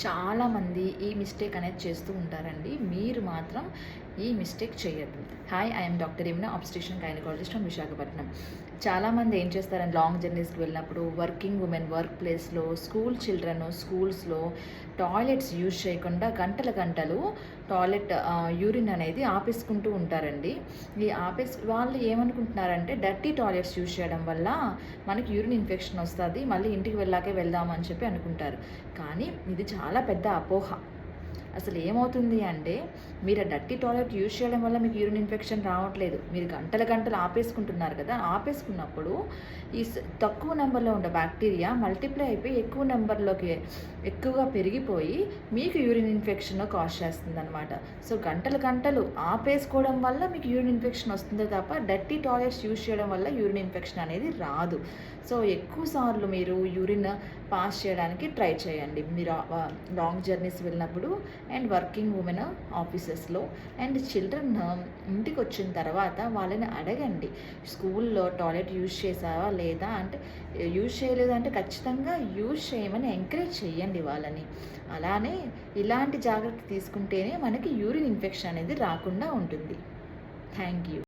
చాలామంది ఈ మిస్టేక్ అనేది చేస్తూ ఉంటారండి. మీరు మాత్రం ఈ మిస్టేక్ చేయొద్దు. Hi! I'm doctor Yamuna, obstetrician gynaecologist from Visakhapatnam. చాలామంది ఏం చేస్తారంటే లాంగ్ జర్నీస్‌కి వెళ్ళినప్పుడు వర్కింగ్ ఉమెన్ వర్క్ ప్లేస్‌లో, స్కూల్ చిల్డ్రన్ స్కూల్స్‌లో టాయిలెట్స్ యూజ్ చేయకుండా గంటలు టాయిలెట్ యూరిన్ అనేది ఆపేసుకుంటూ ఉంటారండి. వాళ్ళు ఏమనుకుంటున్నారంటే డర్టీ టాయిలెట్స్ యూజ్ చేయడం వల్ల మనకి యూరిన్ ఇన్ఫెక్షన్ వస్తది. మళ్ళీ ఇంటికి వెళ్ళాకే వెళ్దాం అని చెప్పి అనుకుంటారు. కానీ ఇది చాలా పెద్ద అపోహ. అసలు ఏమవుతుంది అంటే మీరు ఆ డర్టీ టాయిలెట్ యూజ్ చేయడం వల్ల మీకు యూరిన్ ఇన్ఫెక్షన్ రావట్లేదు. మీరు గంటలు ఆపేసుకుంటున్నారు కదా! ఆపేసుకున్నప్పుడు తక్కువ నెంబర్‌లో ఉండే బ్యాక్టీరియా మల్టిప్లై అయిపోయి ఎక్కువగా పెరిగిపోయి మీకు యూరిన్ ఇన్ఫెక్షన్ కాజ్ చేస్తుందనమాట. సో గంటలు ఆపేసుకోవడం వల్ల మీకు యూరిన్ ఇన్ఫెక్షన్ వస్తుందే తప్ప డర్టీ టాయిలెట్స్ యూజ్ చేయడం వల్ల యూరిన్ ఇన్ఫెక్షన్ అనేది రాదు. సో ఎక్కువ సార్లు మీరు యూరిన్ పాస్ చేయడానికి ట్రై చేయండి. మీరు లాంగ్ జర్నీస్ వెళ్ళినప్పుడు అండ్ వర్కింగ్ ఉమెన్ ఆఫీసెస్లో అండ్ చిల్డ్రన్ ఇంటికి వచ్చిన తర్వాత వాళ్ళని అడగండి, స్కూల్లో టాయిలెట్ యూజ్ చేసావా లేదా అంటే, యూజ్ చేయలేదంటే ఖచ్చితంగా యూజ్ చేయమని ఎంకరేజ్ చేయండి వాళ్ళని. అలానే ఇలాంటి జాగ్రత్త తీసుకుంటేనే మనకి యూరిన్ ఇన్ఫెక్షన్ అనేది రాకుండా ఉంటుంది. Thank you.